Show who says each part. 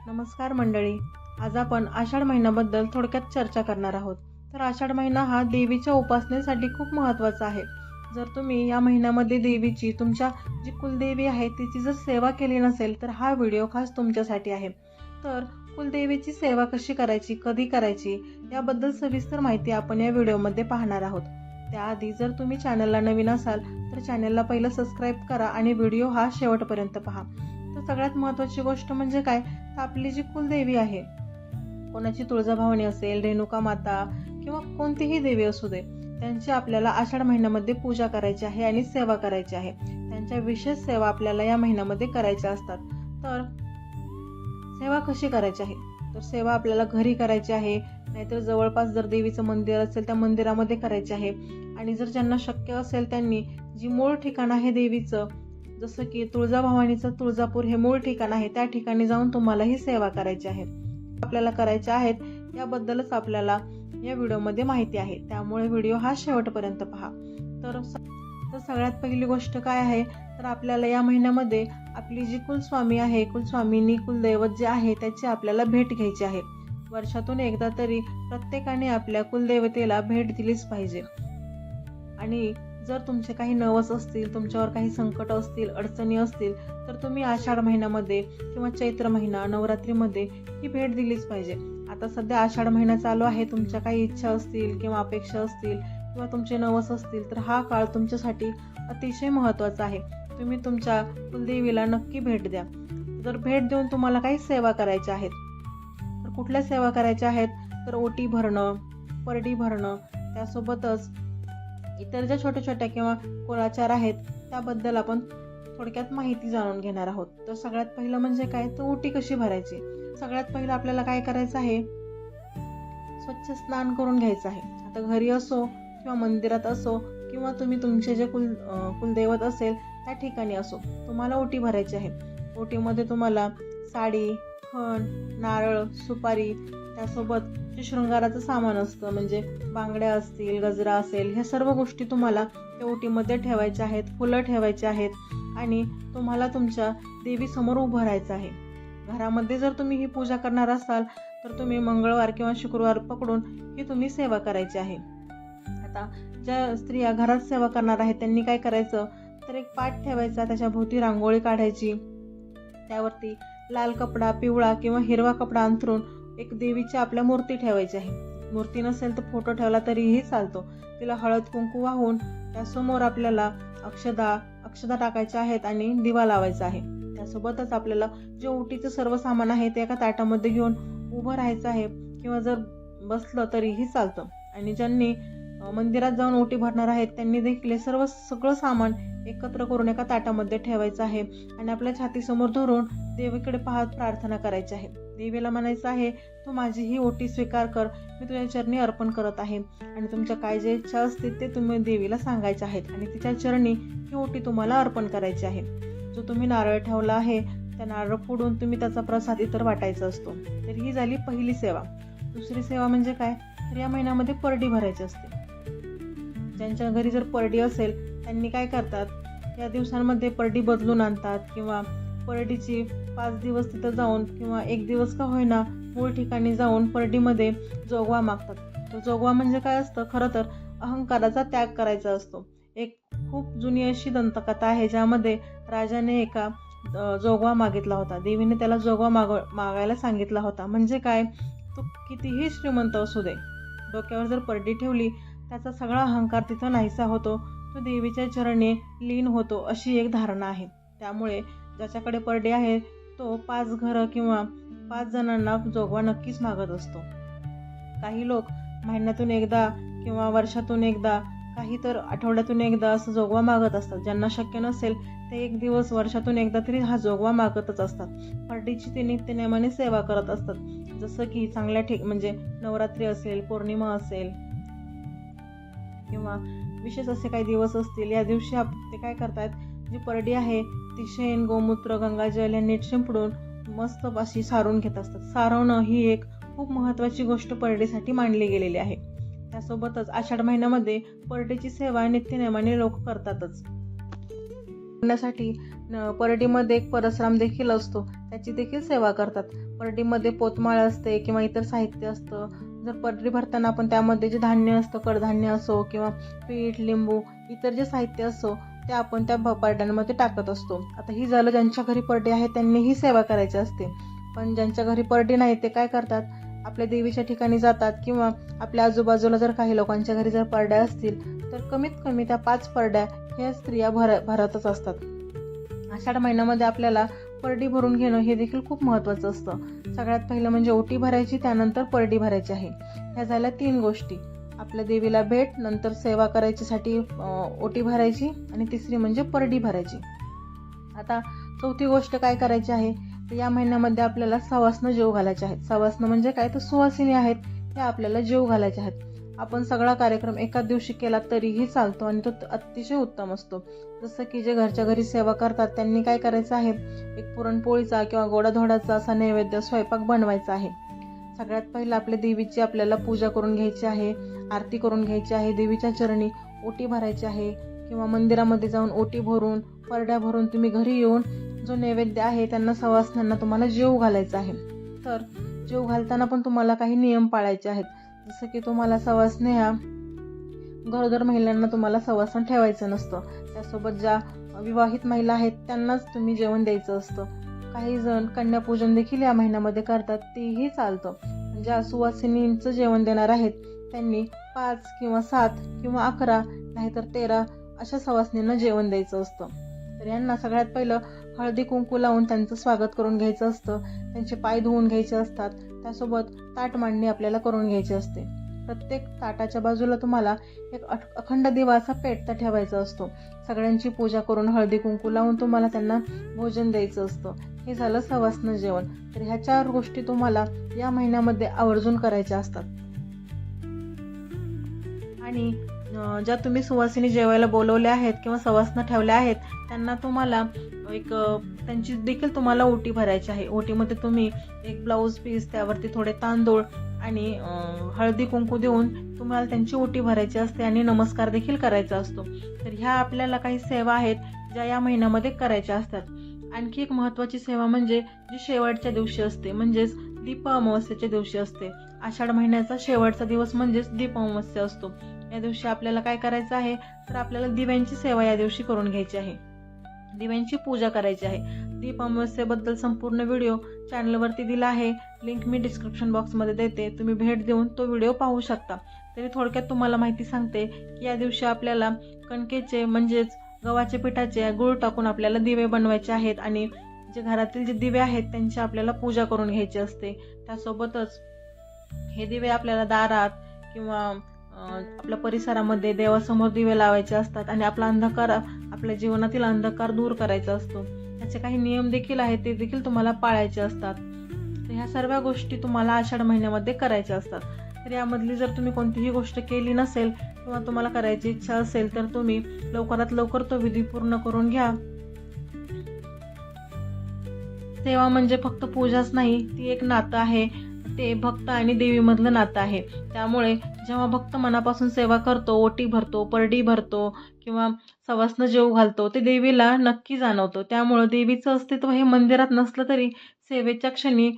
Speaker 1: नमस्कार मंडळी. आज आपण आषाढ महिन्याबद्दल थोडक्यात चर्चा करणार आहोत. तर आषाढ महिना हा देवीच्या उपासनेसाठी खूप महत्त्वाचा आहे. जर तुम्ही या महिन्यामध्ये देवीची तुमच्या जी कुलदेवी आहे तिची जर सेवा केली नसेल तर हा व्हिडिओ खास तुमच्यासाठी आहे. तर कुलदेवीची सेवा कशी करायची, कधी करायची याबद्दल सविस्तर माहिती आपण या व्हिडिओमध्ये पाहणार आहोत. त्याआधी जर तुम्ही चॅनलला नवीन असाल तर चॅनलला पहिलं सबस्क्राईब करा आणि व्हिडिओ हा शेवटपर्यंत पहा. तर सगळ्यात महत्त्वाची गोष्ट म्हणजे काय, तर आपली जी कुलदेवी आहे, कोणाची तुळजाभवानी असेल, रेणुका माता किंवा कोणतीही देवी असू दे, त्यांची आपल्याला आषाढ महिन्यामध्ये पूजा करायची आहे आणि सेवा करायची आहे. त्यांच्या विशेष सेवा आपल्याला या महिन्यामध्ये करायच्या असतात. तर सेवा कशी करायची आहे, तर सेवा आपल्याला घरी करायची आहे, नाहीतर जवळपास जर देवीचं मंदिर असेल त्या मंदिरामध्ये करायची आहे. आणि जर ज्यांना शक्य असेल त्यांनी जी मूळ ठिकाण आहे देवीचं, जसं की तुळजाभवानीचं तुळजापूर हे मूळ ठिकाण आहे, त्या ठिकाणी जाऊन तुम्हाला ही सेवा करायची आहे. आपल्याला करायच्या आहेत याबद्दलच आपल्याला या व्हिडिओमध्ये माहिती आहे, त्यामुळे व्हिडिओ हा शेवटपर्यंत पहा. तर सगळ्यात पहिली गोष्ट काय आहे, तर आपल्याला या महिन्यामध्ये आपली जी कुलस्वामी आहे, कुलस्वामीनी कुलदैवत जे आहे त्याची आपल्याला भेट घ्यायची आहे. वर्षातून एकदा तरी प्रत्येकाने आपल्या कुलदेवतेला भेट दिलीच पाहिजे. आणि जर तुमचे काही नवस असतील, तुमच्यावर काही संकट असतील, अडचणी असतील, तर तुम्ही आषाढ महिन्यामध्ये किंवा चैत्र महिना नवरात्रीमध्ये ही भेट दिलीच पाहिजे. आता सध्या आषाढ महिना चालू आहे, तुमच्या काही इच्छा असतील किंवा अपेक्षा असतील किंवा तुमचे नवस असतील, तर हा काळ तुमच्यासाठी अतिशय महत्त्वाचा आहे. तुम्ही तुमच्या कुलदेवीला नक्की भेट द्या. जर भेट देऊन तुम्हाला काही सेवा करायच्या आहेत, तर कुठल्या सेवा करायच्या आहेत, तर ओटी भरणं, परडी भरणं, त्यासोबतच इतर ज्या छोट्या छोट्या किंवा कुळाचार आहेत त्याबद्दल आपण थोडक्यात माहिती जाणून घेणार आहोत. तर सगळ्यात पहिलं म्हणजे काय, तर ओटी कशी भरायची. सगळ्यात पहिलं आपल्याला काय करायचं आहे, स्वच्छ स्नान करून घ्यायचं आहे. आता घरी असो किंवा मंदिरात असो किंवा तुम्ही तुमचे जे कुलदैवत असेल त्या ठिकाणी असो, तुम्हाला ओटी भरायची आहे. ओटीमध्ये तुम्हाला साडी, खण, नारळ, सुपारी, त्यासोबत जे शृंगाराचं सामान असतं म्हणजे बांगड्या असतील, गजरा असेल, ह्या सर्व गोष्टी तुम्हाला त्या ओटीमध्ये ठेवायच्या आहेत. फुलं ठेवायची आहेत आणि तुम्हाला तुमच्या देवीसमोर उभं राहायचं आहे. घरामध्ये जर तुम्ही ही पूजा करणार असाल तर तुम्ही मंगळवार किंवा शुक्रवार पकडून ही तुम्ही सेवा करायची आहे. आता ज्या स्त्रिया घरात सेवा करणार आहेत त्यांनी काय करायचं, तर एक पाट ठेवायचा, त्याच्या भोवती रांगोळी काढायची, त्यावरती लाल कपडा, पिवळा किंवा हिरवा कपडा अंथरून एक देवीची आपल्या मूर्ती ठेवायची आहे. मूर्ती नसेल तर फोटो ठेवला तरीही चालतो. तिला हळद कुंकू वाहून त्यासमोर आपल्याला अक्षदा टाकायच्या आहेत आणि दिवा लावायचा आहे. त्यासोबतच आपल्याला जे ओटीचं सर्व सामान आहे ते एका ताटामध्ये घेऊन उभं राहायचं आहे किंवा जर बसलं तरीही चालतं. आणि ज्यांनी मंदिरात जाऊन ओटी भरणार आहेत त्यांनी देखील सगळं सामान एकत्र करून एका ताटामध्ये ठेवायचं आहे आणि आपल्या छातीसमोर धरून देवीकडे पाहत प्रार्थना करायची आहे. देवीला म्हणायचं आहे, तू माझी ही ओटी स्वीकार कर, मी तुझ्या चरणी अर्पण करत आहे. आणि तुमच्या काय जे इच्छा असतील ते तुम्ही देवीला सांगायचे आहेत आणि तिच्या चरणी ही ओटी तुम्हाला अर्पण करायची आहे. जो तुम्ही नारळ ठेवला आहे त्या नारळ फोडून तुम्ही त्याचा प्रसाद इतर वाटायचा असतो. तर ही झाली पहिली सेवा. दुसरी सेवा म्हणजे काय, तर या महिन्यामध्ये परडी भरायची असते. ज्यांच्या घरी जर परडी असेल त्यांनी काय करतात, या दिवसांमध्ये परडी बदलून आणतात किंवा परडीची 5 दिवस तिथं जाऊन किंवा 1 दिवस का होईना मूळ ठिकाणी जाऊन परडीमध्ये जोगवा मागतात. तो जोगवा म्हणजे काय असतं, खरं तर अहंकाराचा त्याग करायचा असतो. एक खूप जुनी अशी दंतकथा आहे ज्यामध्ये राजाने एका जोगवा मागितला होता. देवीने त्याला जोगवा मागायला सांगितला होता. म्हणजे काय, तो कितीही श्रीमंत असू दे, डोक्यावर जर परडी ठेवली त्याचा सगळा अहंकार तिथं नाहीसा होतो, तो देवीच्या चरणी लीन होतो, अशी एक धारणा आहे. त्यामुळे ज्याच्याकडे परडी आहे तो 5 घरं किंवा 5 जणांना जोगवा नक्कीच मागत असतो. काही लोक महिन्यातून एकदा किंवा वर्षातून एकदा, काही तर आठवड्यातून एकदा असं जोगवा मागत असतात. ज्यांना शक्य नसेल ते 1 दिवस वर्षातून एकदा तरी हा जोगवा मागतच असतात. परडीची ते नित्यनेमाने सेवा करत असतात. जसं की चांगल्या म्हणजे नवरात्री असेल, पौर्णिमा असेल किंवा विशेष असे काही दिवस असतील, या दिवशी ते काय करतात, जी परडी आहे ती शेण, गोमूत्र, गंगाजल यांनी शिंपडून मस्त अशी सारून घेत असतात. सारवणं ही एक खूप महत्त्वाची गोष्ट परडीसाठी मानली गेलेली आहे. त्यासोबतच आषाढ महिन्यामध्ये परडीची सेवा नित्यनेमाने लोक करतातच. करण्यासाठी परडीमध्ये एक परसराम देखील असतो, त्याची देखील सेवा करतात. परडीमध्ये पोतमाळ असते किंवा इतर साहित्य असतं. जर परडी भरताना आपण त्यामध्ये जे धान्य असतं, कडधान्य असो किंवा पीठ, लिंबू, इतर जे साहित्य असो ते आपण त्या परड्यांमध्ये टाकत असतो. आता ही झालं ज्यांच्या घरी परडी आहे त्यांनी ही सेवा करायची असते. पण ज्यांच्या घरी परडी नाही ते काय करतात, आपल्या देवीच्या ठिकाणी जातात किंवा आपल्या आजूबाजूला जर काही लोकांच्या घरी जर परड्या असतील तर कमीत कमी त्या 5 परड्या ह्या स्त्रिया भरतच असतात. आषाढ महिन्यामध्ये आपल्याला परडी भरून घेणं हे देखील खूप महत्त्वाचं असतं. सगळ्यात पहिलं म्हणजे ओटी भरायची, त्यानंतर परडी भरायची आहे. ह्या झाल्या 3 गोष्टी. आपल्या देवीला भेट, नंतर सेवा करायच्यासाठी ओटी भरायची आणि तिसरी म्हणजे परडी भरायची. आता चौथी गोष्ट काय करायची आहे, तर या महिन्यामध्ये आपल्याला सवासनं जेव घालायचे आहेत. सवासनं म्हणजे काय, तर सुवासिनी आहेत, त्या आपल्याला जेव घालायचे आहेत. आपण सगळा कार्यक्रम एकाच दिवशी केला तरीही चालतो आणि तो अतिशय उत्तम असतो. जसं की जे घरच्या घरी सेवा करतात त्यांनी काय करायचं आहे, एक पुरणपोळीचा किंवा गोडाधोडाचा असा नैवेद्य स्वयंपाक बनवायचा आहे. सगळ्यात पहिलं आपल्या देवीची आपल्याला पूजा करून घ्यायची आहे, आरती करून घ्यायची आहे, देवीच्या चरणी ओटी भरायची आहे किंवा मंदिरामध्ये जाऊन ओटी भरून परड्या भरून तुम्ही घरी येऊन जो नैवेद्य आहे त्यांना सवासण्यांना तुम्हाला जेव घालायचा आहे. तर जेव घालताना पण तुम्हाला काही नियम पाळायचे आहेत. जसं की तुम्हाला सवासण्या ह्या गरोदर महिलांना तुम्हाला सवासण ठेवायचं नसतं. त्यासोबत ज्या विवाहित महिला आहेत त्यांनाच तुम्ही जेवण द्यायचं असतं. काही जण कन्यापूजन देखील या महिन्यामध्ये करतात, तेही चालतं. ज्या सुवासिनींचं जेवण देणार आहेत त्यांनी 5 किंवा 7 किंवा 11 नाहीतर 13 अशा सवासनींना जेवण द्यायचं असतं. तर यांना सगळ्यात पहिलं हळदी कुंकू लावून त्यांचं स्वागत करून घ्यायचं असतं. त्यांचे पाय धुवून घ्यायचे असतात. त्यासोबत ताट मांडणी आपल्याला करून घ्यायची असते. प्रत्येक ताटाच्या बाजूला तुम्हाला एक अखंड दिवा असा पेटता ठेवायचा असतो. सगळ्यांची पूजा करून हळदी कुंकू लावून तुम्हाला त्यांना भोजन द्यायचं असतं. हे झालं सवासनं जेवण. तर ह्या 4 गोष्टी तुम्हाला या महिन्यामध्ये आवर्जून करायच्या असतात. आणि ज्या तुम्ही सुवासिनी जेवायला बोलवल्या आहेत किंवा सवासनं ठेवल्या आहेत त्यांना तुम्हाला त्यांची देखील तुम्हाला ओटी भरायची आहे. ओटीमध्ये तुम्ही एक ब्लाऊज पीस, त्यावरती थोडे तांदूळ आणि हळदी कुंकू देऊन तुम्हाला त्यांची ओटी भरायची असते आणि नमस्कार देखील करायचा असतो. तर ह्या आपल्याला काही सेवा आहेत ज्या या महिन्यामध्ये करायच्या असतात. आणखी एक महत्त्वाची सेवा म्हणजे जी शेवटच्या दिवशी असते, म्हणजेच दीप अमावस्येच्या दिवशी असते. आषाढ महिन्याचा शेवटचा दिवस म्हणजेच दीप अमावस्या असतो. या दिवशी आपल्याला काय करायचं आहे, तर आपल्याला दिव्यांची सेवा या दिवशी करून घ्यायची आहे, दिव्यांची पूजा करायची आहे. दीप अमावस्येबद्दल संपूर्ण व्हिडिओ चॅनलवरती दिला आहे, लिंक मी डिस्क्रिप्शन बॉक्समध्ये देते, तुम्ही भेट देऊन तो व्हिडिओ पाहू शकता. तरी थोडक्यात तुम्हाला माहिती सांगते की या दिवशी आपल्याला कणकेचे म्हणजेच गव्हाच्या पिठाचे गूळ टाकून आपल्याला दिवे बनवायचे आहेत आणि जे घरातील जे दिवे आहेत त्यांची आपल्याला पूजा करून घ्यायची असते. त्यासोबतच हे दिवे आपल्याला दारात किंवा आपल्या परिसरामध्ये देवासमोर दिवे लावायचे असतात आणि आपल्या जीवनातील अंधकार दूर करायचा असतो. त्याचे काही नियम देखील आहेत, ते देखील तुम्हाला पाळायचे असतात. तर ह्या सर्व गोष्टी तुम्हाला आषाढ महिन्यामध्ये करायच्या असतात. तर यामधली जर तुम्ही कोणतीही गोष्ट केली नसेल किंवा तुम्हाला करायची इच्छा असेल तर तुम्ही लवकरात लवकर तो विधी पूर्ण करून घ्या. सेवा म्हणजे फक्त पूजाच नाही, ती एक नातं आहे. ते भक्त आणि देवीमधलं नातं आहे. त्यामुळे जेव्हा भक्त मनापासून सेवा करतो, ओटी भरतो, परडी भरतो किंवा सवासनं जेवू घालतो, ते देवीला नक्की जाणवतं. त्यामुळं देवीचं अस्तित्व हे मंदिरात नसलं तरी सेवेच्या क्षणी